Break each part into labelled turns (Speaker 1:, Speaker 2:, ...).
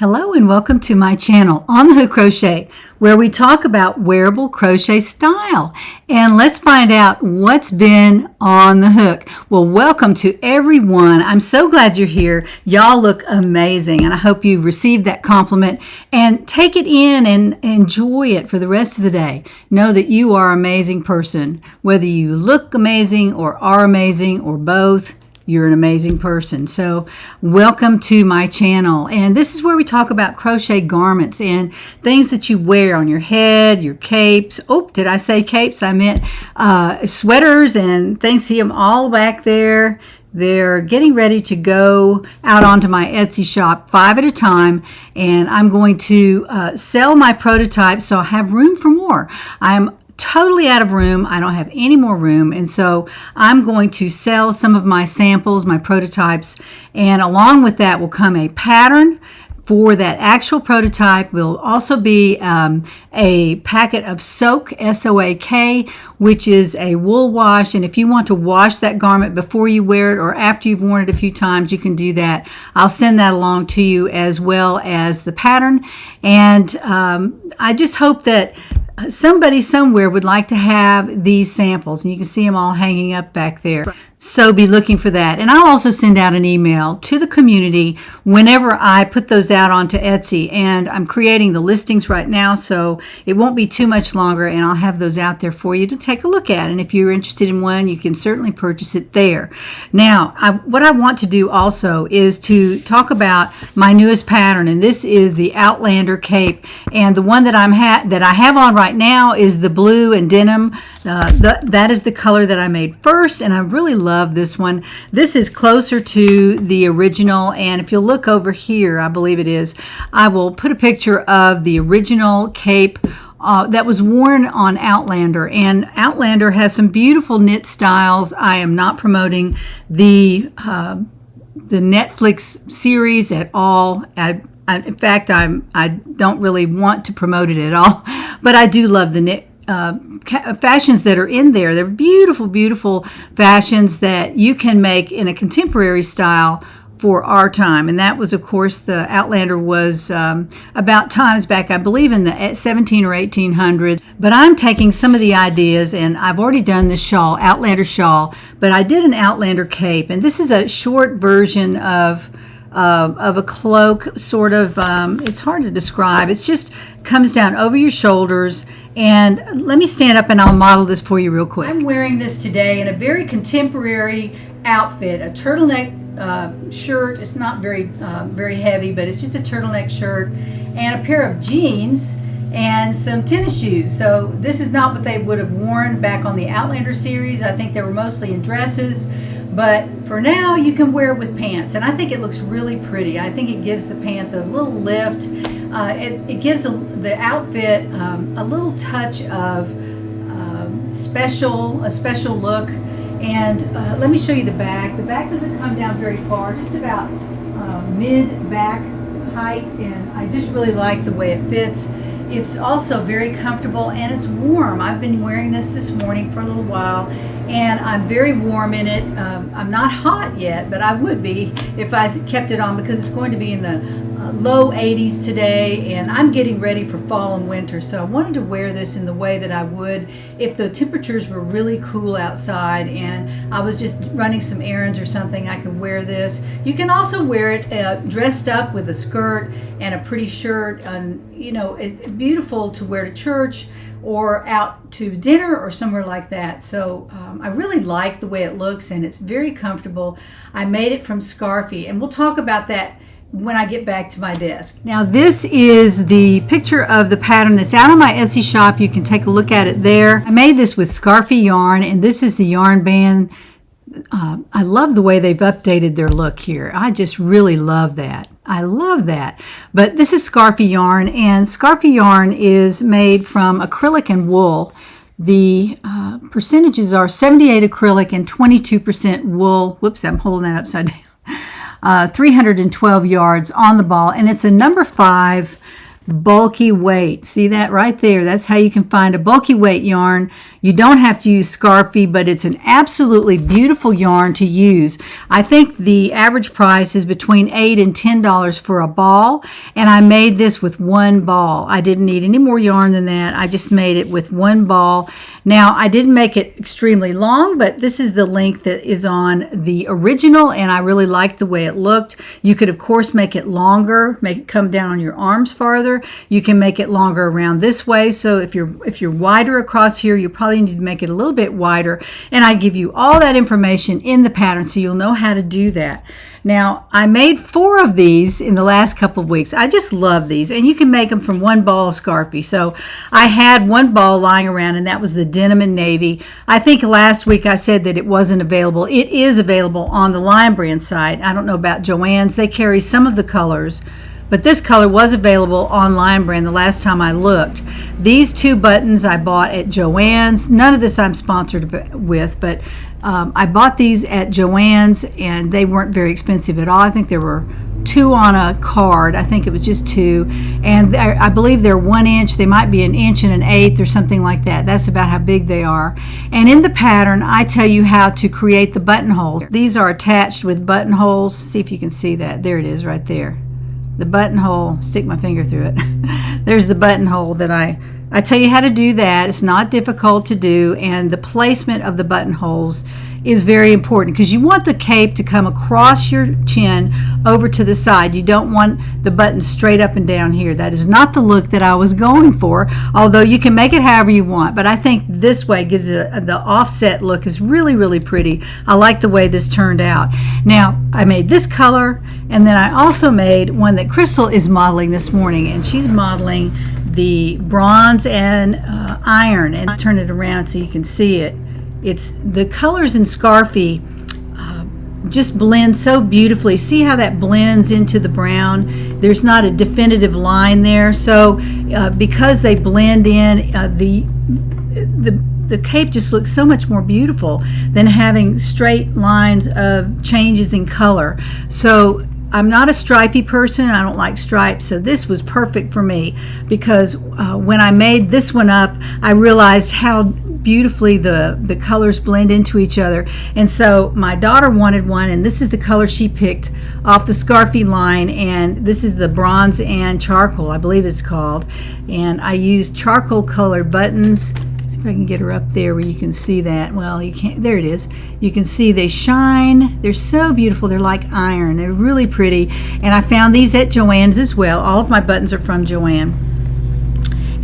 Speaker 1: Hello and welcome to my channel on the Hook Crochet, where we talk about wearable crochet style. And let's find out what's been on the hook. Well, welcome to everyone. I'm so glad you're here. Y'all look amazing, and I hope you received that compliment and take it in and enjoy it for the rest of the day. Know that you are an amazing person. Whether you look amazing or are amazing or both, you're an amazing person. So welcome to my channel. And this is where we talk about crochet garments and things that you wear on your head, your capes. Oh, did I say capes? I meant sweaters and things. See them all back there. They're getting ready to go out onto my Etsy shop 5 at a time, and I'm going to sell my prototypes so I have room for more. I'm totally out of room. I don't have any more room, and so I'm going to sell some of my samples, my prototypes, and along with that will come a pattern for that actual prototype. Will also be a packet of soak, S-O-A-K, which is a wool wash. And if you want to wash that garment before you wear it or after you've worn it a few times, you can do that. I'll send that along to you as well as the pattern. And I just hope that somebody somewhere would like to have these samples, and you can see them all hanging up back there. So be looking for that. And I'll also send out an email to the community whenever I put those out onto Etsy. And I'm creating the listings right now, so it won't be too much longer, and I'll have those out there for you to take a look at. And if you're interested in one, you can certainly purchase it there. Now, what I want to do also is to talk about my newest pattern, and this is the Outlander Cape. And the one that I have on right now is the blue and denim. That is the color that I made first, and I really love this one. This is closer to the original, and if you'll look over here, I believe it is, I will put a picture of the original cape that was worn on Outlander. And Outlander has some beautiful knit styles. I am not promoting the Netflix series at all. In fact, I don't really want to promote it at all, but I do love the knit fashions that are in there. They're beautiful, beautiful fashions that you can make in a contemporary style for our time. And that was, of course, the Outlander was about times back, I believe, in the 17 or 1800s. But I'm taking some of the ideas, and I've already done the shawl, Outlander shawl, but I did an Outlander cape, and this is a short version of a cloak, sort of. It's hard to describe. It's just comes down over your shoulders. And let me stand up and I'll model this for you real quick. I'm wearing this today in a very contemporary outfit, a turtleneck shirt. It's not very heavy, but it's just a turtleneck shirt and a pair of jeans and some tennis shoes. So this is not what they would have worn back on the Outlander series. I think they were mostly in dresses. But for now, you can wear it with pants, and I think it looks really pretty. I think it gives the pants a little lift. It gives the outfit a little touch of a special look. And let me show you the back. The back doesn't come down very far, just about mid-back height, and I just really like the way it fits. It's also very comfortable, and it's warm. I've been wearing this morning for a little while, and I'm very warm in it. I'm not hot yet, but I would be if I kept it on, because it's going to be in the low 80s today, and I'm getting ready for fall and winter. So I wanted to wear this in the way that I would if the temperatures were really cool outside and I was just running some errands or something. I could wear this. You can also wear it dressed up with a skirt and a pretty shirt, and you know, it's beautiful to wear to church or out to dinner or somewhere like that. So I really like the way it looks, and it's very comfortable. I made it from Scarfy, and we'll talk about that when I get back to my desk. Now, this is the picture of the pattern that's out on my Etsy shop. You can take a look at it there. I made this with Scarfy Yarn, and this is the yarn band. I love the way they've updated their look here. I just really love that. I love that. But this is Scarfy Yarn, and Scarfy Yarn is made from acrylic and wool. The percentages are 78 acrylic and 22% wool. Whoops, I'm holding that upside down. 312 yards on the ball, and it's a number 5 bulky weight. See that right there? That's how you can find a bulky weight yarn. You don't have to use Scarfy, but it's an absolutely beautiful yarn to use. I think the average price is between $8 and $10 for a ball, and I made this with one ball. I didn't need any more yarn than that. I just made it with one ball. Now, I didn't make it extremely long, but this is the length that is on the original, and I really liked the way it looked. You could, of course, make it longer, make it come down on your arms farther. You can make it longer around this way. So if you're wider across here, you probably need to make it a little bit wider. And I give you all that information in the pattern so you'll know how to do that. Now, I made 4 of these in the last couple of weeks. I just love these, and you can make them from one ball of Scarfy. So I had one ball lying around, and that was the denim and navy. I think last week I said that it wasn't available. It is available on the Lion Brand site. I don't know about Joann's. They carry some of the colors, but this color was available on Lion Brand the last time I looked. These 2 buttons I bought at Joann's. None of this I'm sponsored with, but I bought these at Joann's, and they weren't very expensive at all. I think there were 2 on a card. I think it was just 2, and I believe they're 1 inch. They might be 1 inch and 1/8 or something like that. That's about how big they are. And in the pattern, I tell you how to create the buttonholes. These are attached with buttonholes. See if you can see that. There it is right there. The buttonhole, stick my finger through it. There's the buttonhole that I tell you how to do that. It's not difficult to do, and the placement of the buttonholes is very important because you want the cape to come across your chin over to the side. You don't want the buttons straight up and down here. That is not the look that I was going for, although you can make it however you want, but I think this way gives it the offset look is really, really pretty. I like the way this turned out. Now, I made this color, and then I also made one that Crystal is modeling this morning, and she's modeling the bronze and iron, and turn it around so you can see it. It's the colors in Scarfy just blend so beautifully. See how that blends into the brown? There's not a definitive line there, so because they blend in, the cape just looks so much more beautiful than having straight lines of changes in color. So I'm not a stripy person. I don't like stripes, so this was perfect for me because when I made this one up, I realized how beautifully the colors blend into each other. And so my daughter wanted one, and this is the color she picked off the Scarfy line, and this is the bronze and charcoal, I believe it's called. And I used charcoal colored buttons. If I can get her up there where you can see that. Well, you can't. There it is. You can see they shine. They're so beautiful. They're like iron. They're really pretty. And I found these at Joann's as well. All of my buttons are from Joann.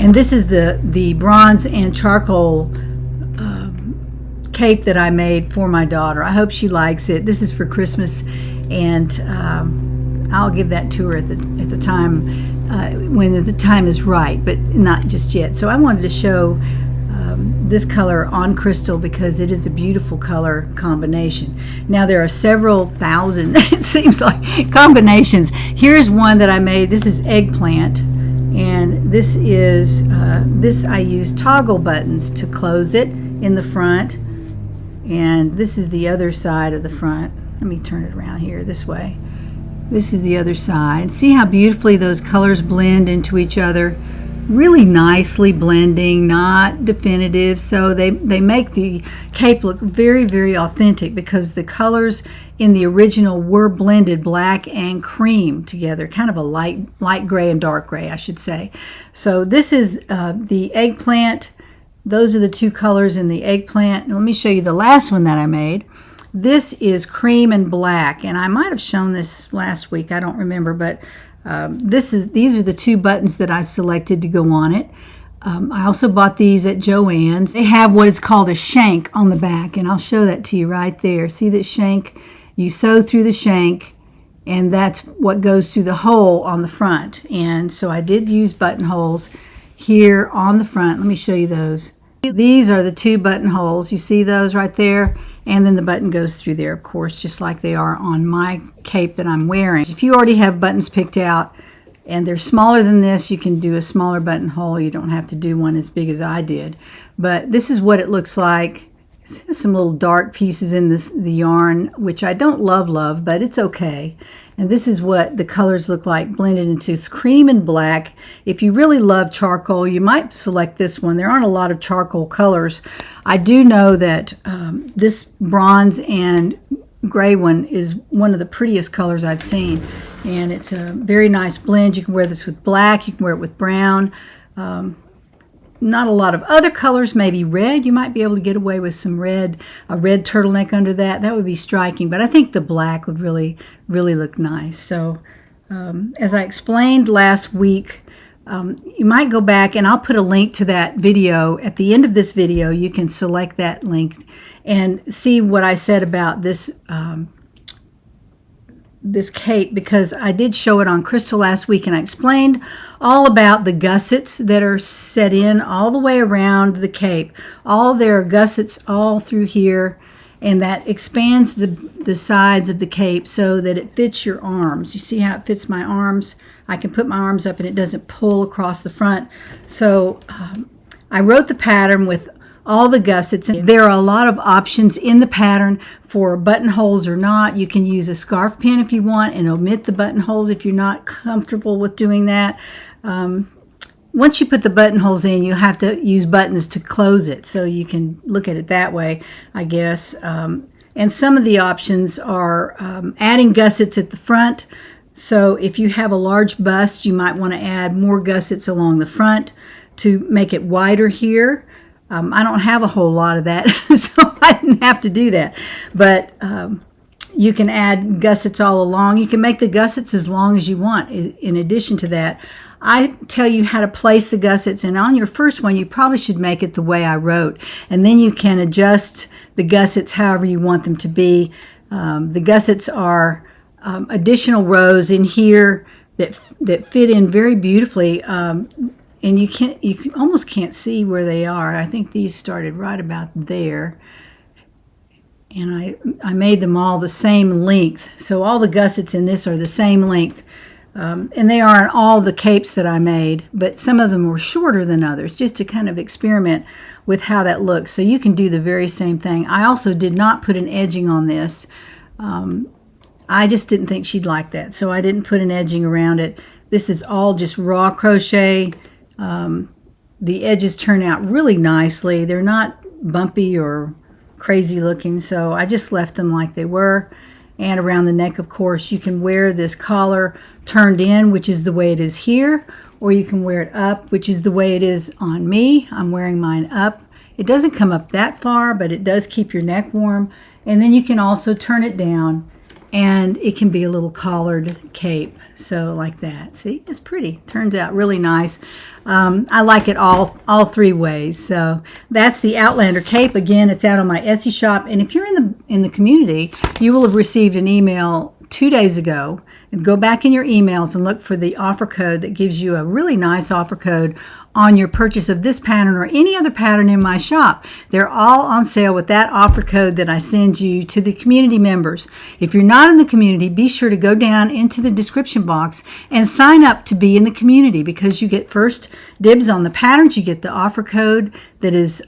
Speaker 1: And this is the bronze and charcoal cape that I made for my daughter. I hope she likes it. This is for Christmas, and I'll give that to her at the time when the time is right, but not just yet. So I wanted to show this color on Crystal because it is a beautiful color combination. Now there are several thousand, it seems like, combinations. Here's one that I made. This is eggplant, and this is I use toggle buttons to close it in the front, and this is the other side of the front. Let me turn it around here this way. This is the other side. See how beautifully those colors blend into each other? Really nicely blending, not definitive, so they make the cape look very, very authentic because the colors in the original were blended black and cream together, kind of a light gray and dark gray, I should say. So this is the eggplant. Those are the 2 colors in the eggplant. Now, let me show you the last one that I made. This is cream and black, and I might have shown this last week, I don't remember, but these are the 2 buttons that I selected to go on it. I also bought these at Joann's. They have what is called a shank on the back, and I'll show that to you right there. See that shank? You sew through the shank, and that's what goes through the hole on the front. And so I did use buttonholes here on the front. Let me show you those. These are the 2 buttonholes. You see those right there? And then the button goes through there, of course, just like they are on my cape that I'm wearing. If you already have buttons picked out and they're smaller than this, you can do a smaller buttonhole. You don't have to do one as big as I did. But this is what it looks like. It has some little dark pieces in the yarn, which I don't love, but it's okay. And this is what the colors look like blended into. It's cream and black. If you really love charcoal, you might select this one. There aren't a lot of charcoal colors. I do know that this bronze and gray one is one of the prettiest colors I've seen. And it's a very nice blend. You can wear this with black. You can wear it with brown. Not a lot of other colors, maybe red. You might be able to get away with some red, a red turtleneck under that. That would be striking, but I think the black would really look nice. So as I explained last week, you might go back, and I'll put a link to that video. At the end of this video, you can select that link and see what I said about this this cape, because I did show it on Crystal last week, and I explained all about the gussets that are set in all the way around the cape. There are gussets all through here, and that expands the sides of the cape so that it fits your arms. You see how it fits my arms? I can put my arms up and it doesn't pull across the front. So I wrote the pattern with all the gussets, and there are a lot of options in the pattern for buttonholes or not. You can use a scarf pin if you want and omit the buttonholes if you're not comfortable with doing that. Once you put the buttonholes in, you have to use buttons to close it, so you can look at it that way, I guess. And some of the options are adding gussets at the front. So if you have a large bust, you might want to add more gussets along the front to make it wider here. I don't have a whole lot of that, so I didn't have to do that. But you can add gussets all along. You can make the gussets as long as you want. In addition to that, I tell you how to place the gussets, and on your first one, you probably should make it the way I wrote. And then you can adjust the gussets however you want them to be. The gussets are additional rows in here that fit in very beautifully. And you almost can't see where they are. I think these started right about there. And I made them all the same length. So all the gussets in this are the same length. And they are in all the capes that I made, but some of them were shorter than others, just to kind of experiment with how that looks. So you can do the very same thing. I also did not put an edging on this. I just didn't think she'd like that, so I didn't put an edging around it. This is all just raw crochet. The edges turn out really nicely. They're not bumpy or crazy looking, so I just left them like they were. And around the neck, of course, you can wear this collar turned in, which is the way it is here, or you can wear it up, which is the way it is on me. I'm wearing mine up. It doesn't come up that far, but it does keep your neck warm. And then you can also turn it down, and it can be a little collared cape. So like that. See, it's pretty. Turns out really nice. I like it all three ways. So that's the Outlander Cape. Again, it's out on my Etsy shop. And if you're in the community, you will have received an email 2 days ago. And go back in your emails and look for the offer code that gives you a really nice offer code on your purchase of this pattern or any other pattern in my shop. They're all on sale with that offer code that I send you to the community members. If you're not in the community, be sure to go down into the description box and sign up to be in the community, because you get first dibs on the patterns. You get the offer code that is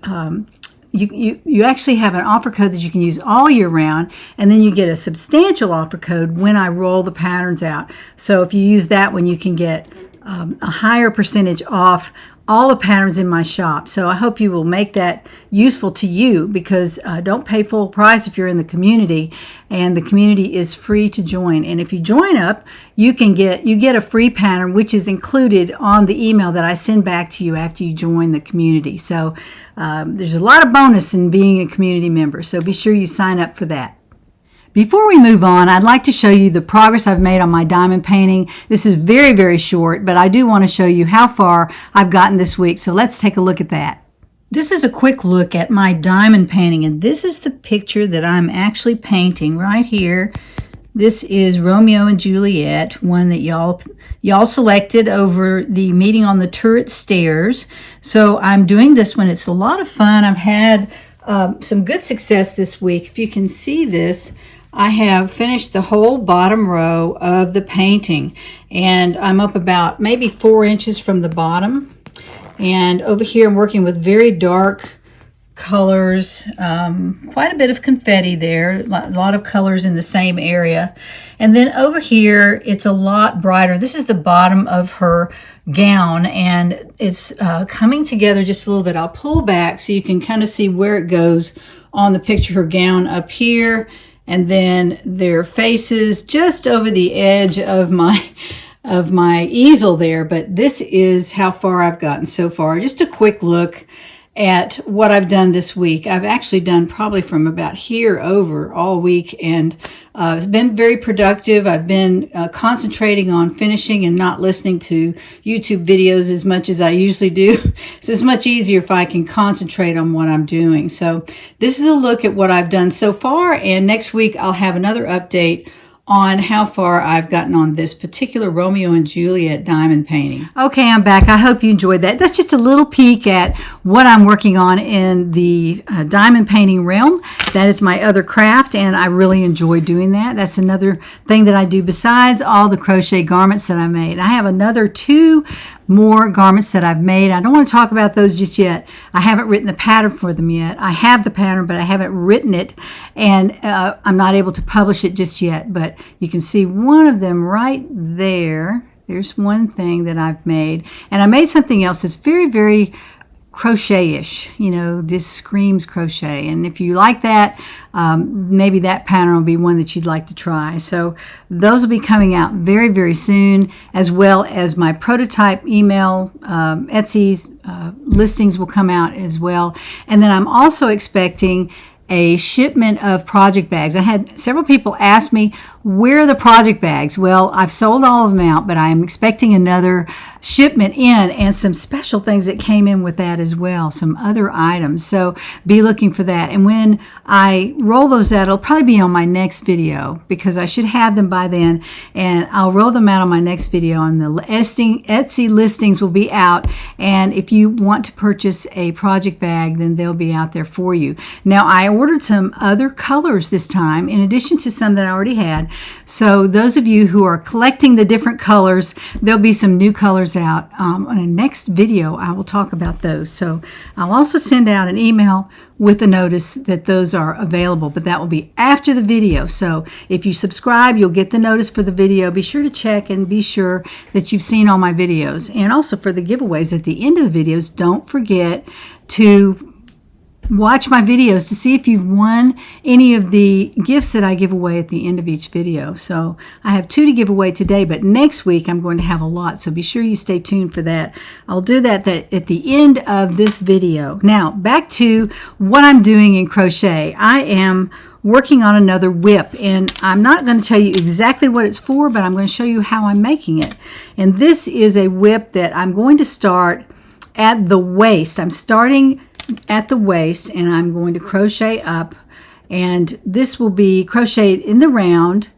Speaker 1: you actually have an offer code that you can use all year round, and then you get a substantial offer code when I roll the patterns out. So if you use that one, you can get a higher percentage off all the patterns in my shop. So I hope you will make that useful to you, because don't pay full price if you're in the community, and the community is free to join. And if you join up, you get a free pattern, which is included on the email that I send back to you after you join the community. So there's a lot of bonus in being a community member, so be sure you sign up for that. Before we move on, I'd like to show you the progress I've made on my diamond painting. This is very, very short, but I do want to show you how far I've gotten this week. So let's take a look at that. This is a quick look at my diamond painting, and this is the picture that I'm actually painting right here. This is Romeo and Juliet, one that y'all selected over the meeting on the turret stairs. So I'm doing this one. It's a lot of fun. I've had some good success this week. If you can see this, I have finished the whole bottom row of the painting, and I'm up about maybe 4 inches from the bottom. And over here I'm working with very dark colors, quite a bit of confetti there, a lot of colors in the same area. And then over here, it's a lot brighter. This is the bottom of her gown, and it's coming together just a little bit. I'll pull back so you can kind of see where it goes on the picture. Her gown up here, and then their faces just over the edge of my easel there. But this is how far I've gotten so far. Just a quick look at what I've done this week. I've actually done probably from about here over all week, and it's been very productive. I've been concentrating on finishing and not listening to YouTube videos as much as I usually do. So it's much easier if I can concentrate on what I'm doing. So this is a look at what I've done so far, and next week I'll have another update on how far I've gotten on this particular Romeo and Juliet diamond painting. Okay, I'm back. I hope you enjoyed that. That's just a little peek at what I'm working on in the diamond painting realm. That is my other craft, and I really enjoy doing that. That's another thing that I do besides all the crochet garments that I made. I have another 2 more garments that I've made. I don't want to talk about those just yet. I haven't written the pattern for them yet. I have the pattern, but I haven't written it, and I'm not able to publish it just yet. But you can see one of them right there. There's one thing that I've made, and I made something else that's very, very crochet-ish, you know, just screams crochet. And if you like that, maybe that pattern will be one that you'd like to try. So those will be coming out very, very soon, as well as my prototype email Etsy's listings will come out as well. And then I'm also expecting a shipment of project bags. I had several people ask me, where are the project bags? Well, I've sold all of them out, but I'm expecting another shipment in, and some special things that came in with that as well, some other items. So be looking for that. And when I roll those out, it'll probably be on my next video, because I should have them by then, and I'll roll them out on my next video, and the Etsy listings will be out. And if you want to purchase a project bag, then they'll be out there for you. Now, I ordered some other colors this time, in addition to some that I already had. So those of you who are collecting the different colors, there'll be some new colors out. On the next video, I will talk about those. So I'll also send out an email with a notice that those are available, but that will be after the video. So if you subscribe, you'll get the notice for the video. Be sure to check and be sure that you've seen all my videos. And also for the giveaways at the end of the videos, don't forget to watch my videos to see if you've won any of the gifts that I give away at the end of each video. So I have 2 to give away today, but next week I'm going to have a lot. So be sure you stay tuned for that. I'll do that at the end of this video. Now, back to what I'm doing in crochet. I am working on another whip, and I'm not going to tell you exactly what it's for, but I'm going to show you how I'm making it. And this is a whip that I'm going to start at the waist. I'm starting at the waist, and I'm going to crochet up, and this will be crocheted in the round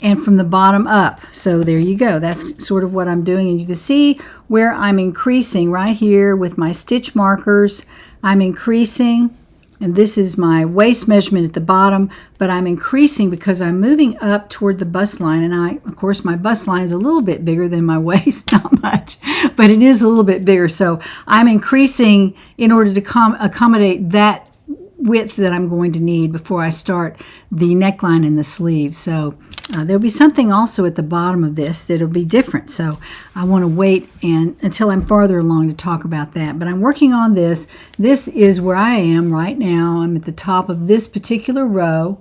Speaker 1: and from the bottom up. So there you go. That's sort of what I'm doing, and you can see where I'm increasing right here with my stitch markers. I'm increasing, and this is my waist measurement at the bottom, but I'm increasing because I'm moving up toward the bust line, and of course my bust line is a little bit bigger than my waist, not much, but it is a little bit bigger. So I'm increasing in order to accommodate that width that I'm going to need before I start the neckline and the sleeves. So there'll be something also at the bottom of this that'll be different. So I want to wait until I'm farther along to talk about that. But I'm working on this. This is where I am right now. I'm at the top of this particular row,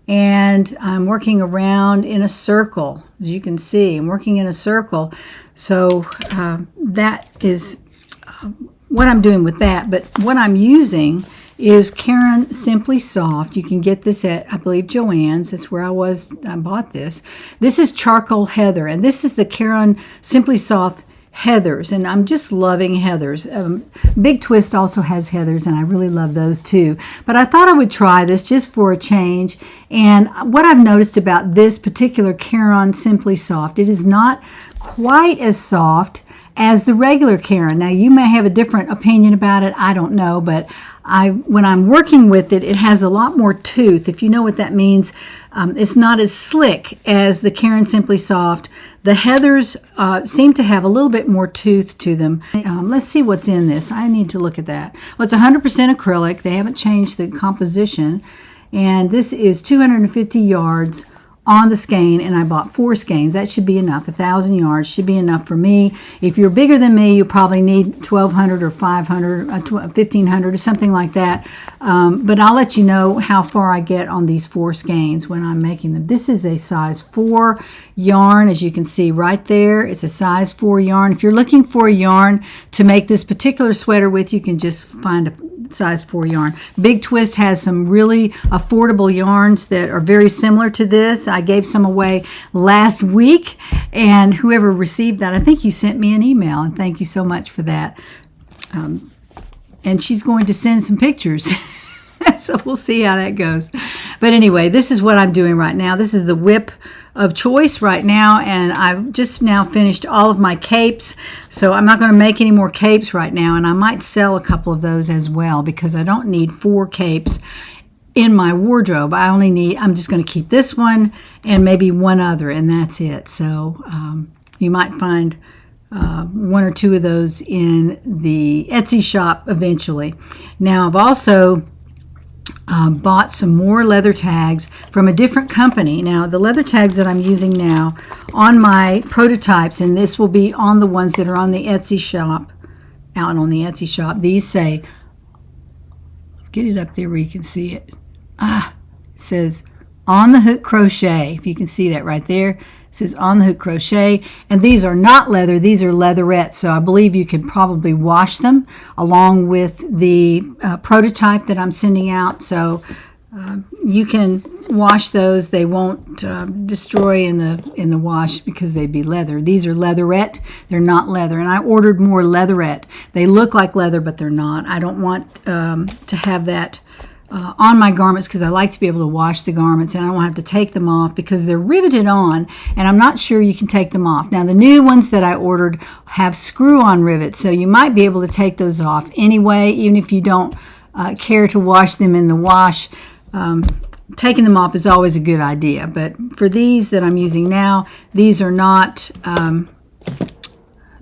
Speaker 1: and I'm working around in a circle. As you can see, I'm working in a circle. So that is what I'm doing with that. But what I'm using is Caron Simply Soft. You can get this at, I believe, Joann's. That's where I bought this. This is Charcoal Heather, and this is the Caron Simply Soft Heathers, and I'm just loving Heathers. Big Twist also has Heathers, and I really love those too. But I thought I would try this just for a change, and what I've noticed about this particular Caron Simply Soft, it is not quite as soft as the regular Caron. Now, you may have a different opinion about it. I don't know, but when I'm working with it, it has a lot more tooth. If you know what that means, It's not as slick as the Caron Simply Soft. The heathers seem to have a little bit more tooth to them. Let's see what's in this. I need to look at that. Well, it's 100% acrylic. They haven't changed the composition. And this is 250 yards on the skein, and I bought 4 skeins. That should be enough. 1,000 yards should be enough for me. If you're bigger than me, you probably need 1,200 or 500, 1,500 or something like that. But I'll let you know how far I get on these 4 skeins when I'm making them. This is a size 4 yarn, as you can see right there. It's a size 4 yarn. If you're looking for a yarn to make this particular sweater with, you can just find a size 4 yarn. Big Twist has some really affordable yarns that are very similar to this. I gave some away last week, and whoever received that, I think you sent me an email, and thank you so much for that. And she's going to send some pictures. So we'll see how that goes. But anyway, this is what I'm doing right now. This is the whip of choice right now, and I've just now finished all of my capes, so I'm not going to make any more capes right now, and I might sell a couple of those as well because I don't need 4 capes in my wardrobe. I'm just going to keep this one and maybe one other, and that's it. So you might find 1 or 2 of those in the Etsy shop eventually. Now I've also bought some more leather tags from a different company. Now the leather tags that I'm using now on my prototypes, and this will be on the ones that are on the Etsy shop, out on the Etsy shop, these say, get it up there where you can see it. It says on the Hook Crochet. If you can see that right there, it says on the Hook Crochet. And these are not leather, these are leatherettes. So I believe you can probably wash them along with the prototype that I'm sending out. So you can wash those. They won't destroy in the wash because they'd be leather. These are leatherette. They're not leather. And I ordered more leatherette. They look like leather, but they're not. I don't want to have that on my garments because I like to be able to wash the garments, and I don't have to take them off because they're riveted on, and I'm not sure you can take them off. Now the new ones that I ordered have screw-on rivets, so you might be able to take those off anyway, even if you don't care to wash them in the wash. Taking them off is always a good idea, but for these that I'm using now, these are not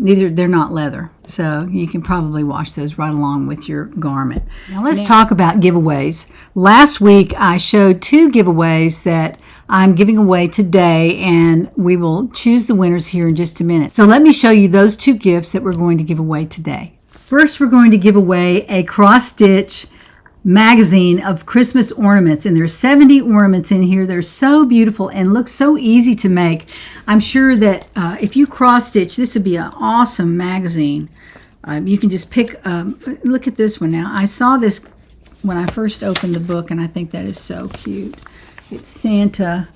Speaker 1: they're not leather, so you can probably wash those right along with your garment. Now let's talk about giveaways. Last week I showed 2 giveaways that I'm giving away today, and we will choose the winners here in just a minute. So let me show you those 2 gifts that we're going to give away today. First, we're going to give away a cross-stitch magazine of Christmas ornaments, and there's 70 ornaments in here. They're so beautiful and look so easy to make. I'm sure that if you cross stitch, this would be an awesome magazine. You can just pick, look at this one now. I saw this when I first opened the book, and I think that is so cute. It's Santa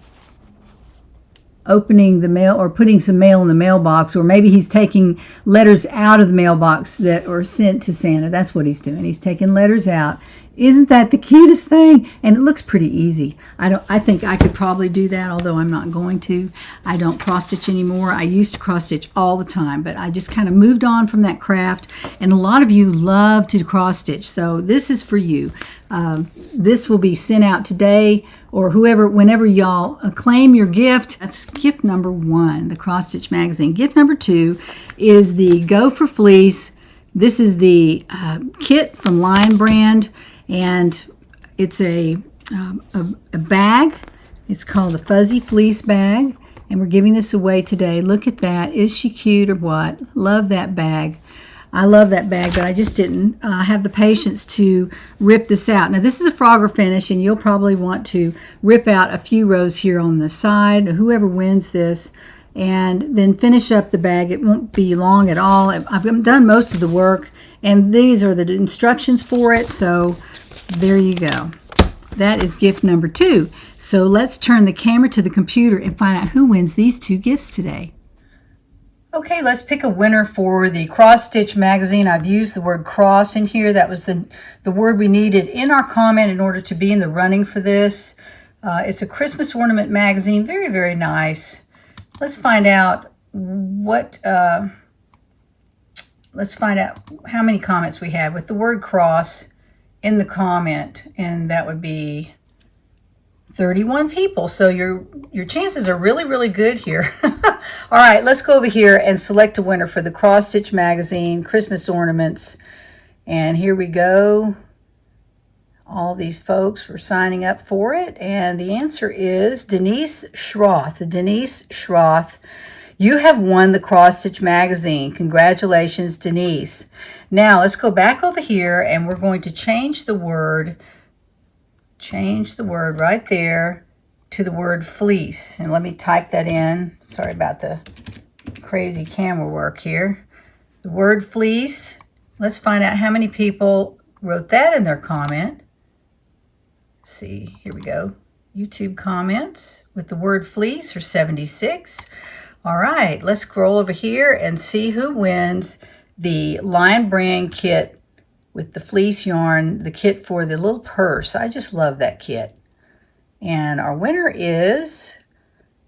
Speaker 1: opening the mail or putting some mail in the mailbox, or maybe he's taking letters out of the mailbox that are sent to Santa. That's what he's doing. He's taking letters out. Isn't that the cutest thing? And it looks pretty easy. I think I could probably do that, although I'm not going to. I don't cross stitch anymore. I used to cross stitch all the time, but I just kind of moved on from that craft, and a lot of you love to cross stitch, so this is for you. This will be sent out today, or whenever y'all claim your gift. That's gift number 1, the cross stitch magazine. Gift number 2 is the Go for Fleece. This is the kit from Lion Brand, and it's a bag. It's called the Fuzzy Fleece Bag, and we're giving this away today. Look at that. Is she cute or what? Love that bag. I love that bag, but I just didn't have the patience to rip this out. Now, this is a Frogger finish, and you'll probably want to rip out a few rows here on the side, whoever wins this, and then finish up the bag. It won't be long at all. I've done most of the work, and these are the instructions for it, so there you go. That is gift number 2. So let's turn the camera to the computer and find out who wins these 2 gifts today. Okay, let's pick a winner for the Cross Stitch magazine. I've used the word cross in here. That was the word we needed in our comment in order to be in the running for this. It's a Christmas ornament magazine. Very, very nice. Let's find out let's find out how many comments we have with the word cross in the comment, and that would be 31 people. So your chances are really, really good here. All right, let's go over here and select a winner for the Cross Stitch Magazine Christmas ornaments. And here we go. All these folks were signing up for it. And the answer is Denise Schroth. Denise Schroth, you have won the Cross Stitch Magazine. Congratulations, Denise. Now let's go back over here and we're going to change the word right there to the word fleece. And let me type that in. Sorry about the crazy camera work here. The word fleece. Let's find out how many people wrote that in their comment. Let's see, here we go. YouTube comments with the word fleece are 76. All right, let's scroll over here and see who wins the Lion Brand kit with the fleece yarn, the kit for the little purse. I just love that kit. And our winner is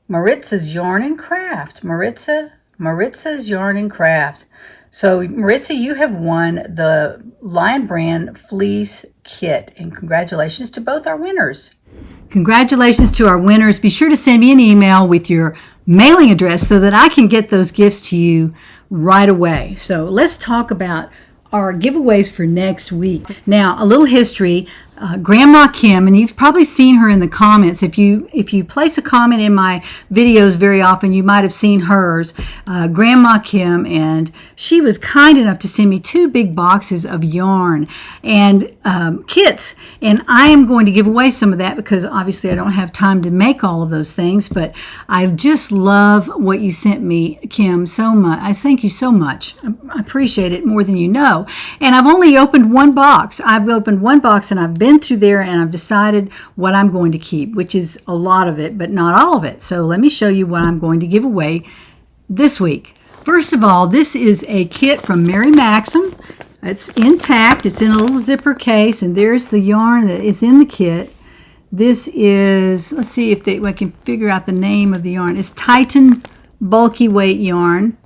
Speaker 1: Maritza's Yarn and Craft. Maritza's Yarn and Craft. So Maritza, you have won the Lion Brand fleece kit, and congratulations to both our winners. Congratulations to our winners. Be sure to send me an email with your mailing address so that I can get those gifts to you right away. So let's talk about our giveaways for next week. Now, a little history. Grandma Kim, and you've probably seen her in the comments. If you place a comment in my videos very often, you might have seen hers. Grandma Kim, and she was kind enough to send me 2 big boxes of yarn and kits, and I am going to give away some of that because obviously I don't have time to make all of those things, but I just love what you sent me, Kim, so much. I thank you so much. I appreciate it more than you know. And I've only opened one box. I've opened one box and I've been through there and I've decided what I'm going to keep, which is a lot of it, but not all of it. So let me show you what I'm going to give away this week. First of all, this is a kit from Mary Maxim. It's intact. It's in a little zipper case, and there's the yarn that is in the kit. This is, let's see if I can figure out the name of the yarn. It's Titan Bulky Weight Yarn.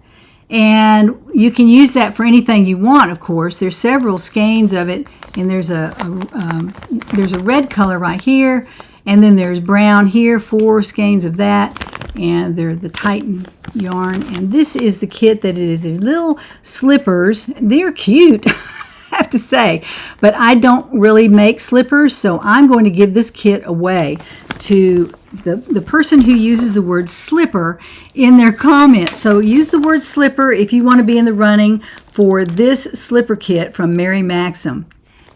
Speaker 1: And you can use that for anything you want, of course. There's several skeins of it, and there's a red color right here, and then there's brown here, 4 skeins of that, and they're the Titan yarn. And this is the kit that it is. They're little slippers. They're cute, I have to say, but I don't really make slippers, so I'm going to give this kit away to the person who uses the word slipper in their comments. So use the word slipper if you want to be in the running for this slipper kit from Mary Maxim.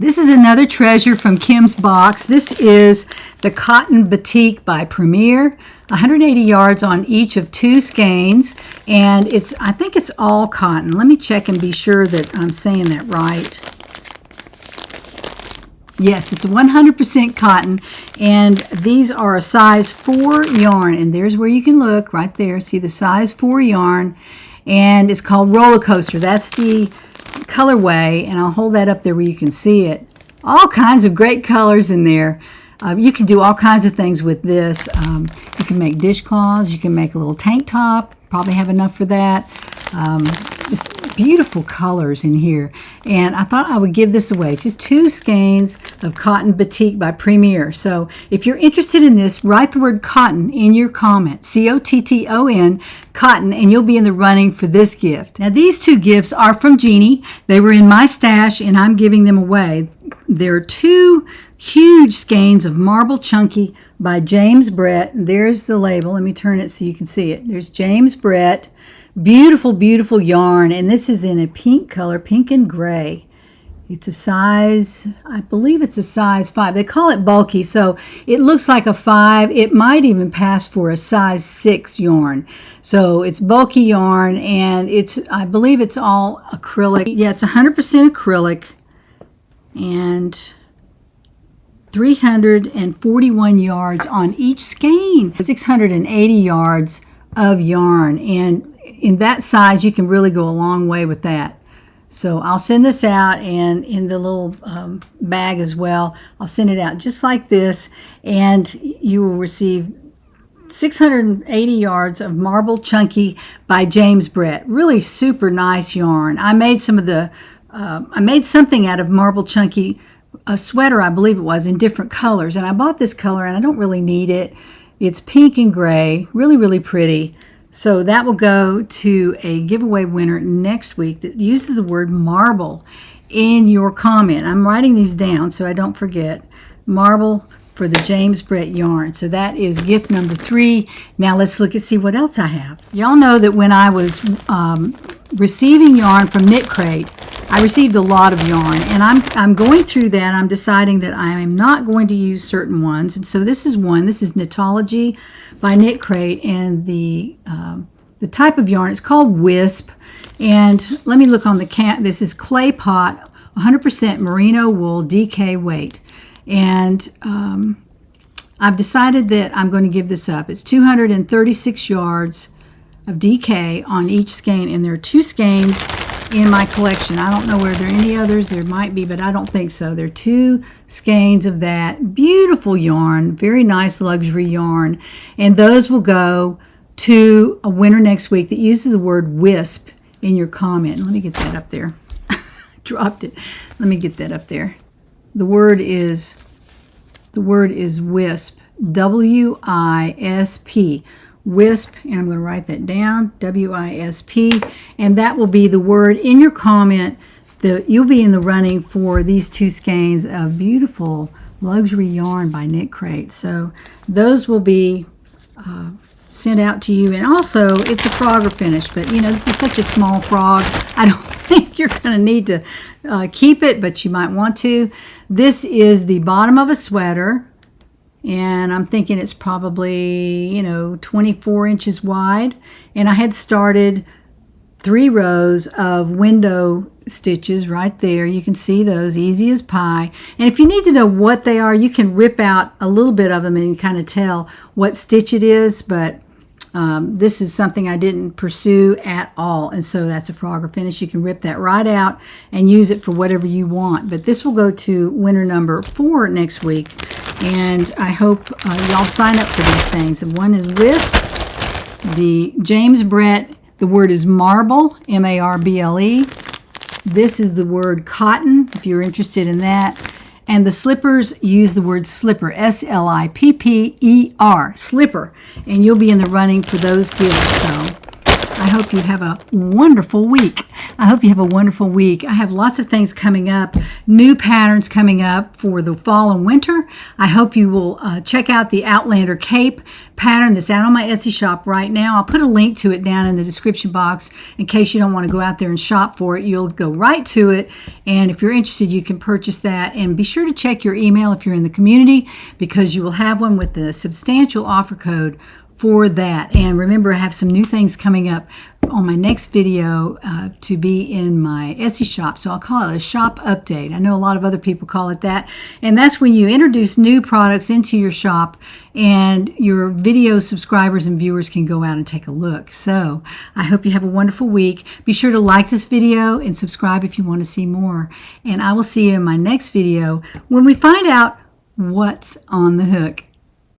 Speaker 1: This is another treasure from Kim's box. This is the Cotton Batik by Premier, 180 yards on each of 2 skeins, and I think it's all cotton. Let me check and be sure that I'm saying that right. Yes, it's 100% cotton, and these are a size 4 yarn, and there's where you can look right there. See the size 4 yarn, and it's called Roller Coaster. That's the colorway, and I'll hold that up there where you can see it. All kinds of great colors in there. You can do all kinds of things with this. You can make dishcloths. You can make a little tank top. Probably have enough for that. It's beautiful colors in here, and I thought I would give this away. Just 2 skeins of Cotton Batik by Premier. So if you're interested in this, write the word cotton in your comment, C-O-T-T-O-N, cotton, and you'll be in the running for this gift. Now these 2 gifts are from Jeannie. They were in my stash and I'm giving them away. There are 2 huge skeins of Marble Chunky by James Brett. There's the label. Let me turn it so you can see it. There's James Brett. Beautiful, beautiful yarn, and this is in a pink color, pink and gray. It's a size, I believe it's a size 5. They call it bulky, so it looks like a 5. It might even pass for a size 6 yarn. So it's bulky yarn, and I believe it's all acrylic. Yeah, it's 100% acrylic, and 341 yards on each skein. 680 yards of yarn, and in that size you can really go a long way with that. So I'll send this out, and in the little bag as well, I'll send it out just like this, and you will receive 680 yards of Marble Chunky by James Brett. Really super nice yarn. I made some of the I made something out of Marble Chunky a sweater, I believe it was, in different colors. And I bought this color, and I don't really need it. It's pink and gray, really, really pretty. So that will go to a giveaway winner next week that uses the word marble in your comment. I'm writing these down so I don't forget. Marble for the James Brett yarn. So that is gift number 3. Now let's look and see what else I have. Y'all know that when I was receiving yarn from Knit Crate, I received a lot of yarn, and I'm going through that. I'm deciding that I am not going to use certain ones, and so this is one. This is Knitology by Knit Crate, and the type of yarn, it's called Wisp. And let me look on the this is clay pot, 100% merino wool, DK weight. And I've decided that I'm going to give this up. It's 236 yards of DK on each skein, and there are 2 skeins in my collection. I don't know where there are any others. There might be, but I don't think so. There are 2 skeins of that beautiful yarn, very nice luxury yarn, and those will go to a winner next week that uses the word Wisp in your comment. Let me get that up there. Dropped it. Let me get that up there. The word is Wisp, W-I-S-P, Wisp, and I'm going to write that down, W-I-S-P, and that will be the word in your comment that you'll be in the running for these 2 skeins of beautiful luxury yarn by Knit Crate. So those will be sent out to you, and also it's a frogger finish, but you know, this is such a small frog, I don't think you're going to need to keep it, but you might want to. This is the bottom of a sweater, and I'm thinking it's probably, you know, 24 inches wide, and I had started 3 rows of window stitches right there. You can see those, easy as pie. And if you need to know what they are, you can rip out a little bit of them and kind of tell what stitch it is, but this is something I didn't pursue at all, and so that's a frogger finish. You can rip that right out and use it for whatever you want. But this will go to winner number 4 next week, and I hope y'all sign up for these things. And one is Wisp, the James Brett, the word is marble, M-A-R-B-L-E. This is the word cotton, if you're interested in that. And the slippers use the word slipper, S-L-I-P-P-E-R, slipper. And you'll be in the running for those gifts. So I hope you have a wonderful week. I hope you have a wonderful week. I have lots of things coming up, new patterns coming up for the fall and winter. I hope you will check out the Outlander Cape pattern that's out on my Etsy shop right now. I'll put a link to it down in the description box in case you don't want to go out there and shop for it. You'll go right to it, and if you're interested, you can purchase that. And be sure to check your email if you're in the community, because you will have one with the substantial offer code for that. And remember, I have some new things coming up on my next video to be in my Etsy shop, so I'll call it a shop update. I know a lot of other people call it that, and that's when you introduce new products into your shop and your video subscribers and viewers can go out and take a look. So I hope you have a wonderful week. Be sure to like this video and subscribe if you want to see more, and I will see you in my next video when we find out what's on the hook.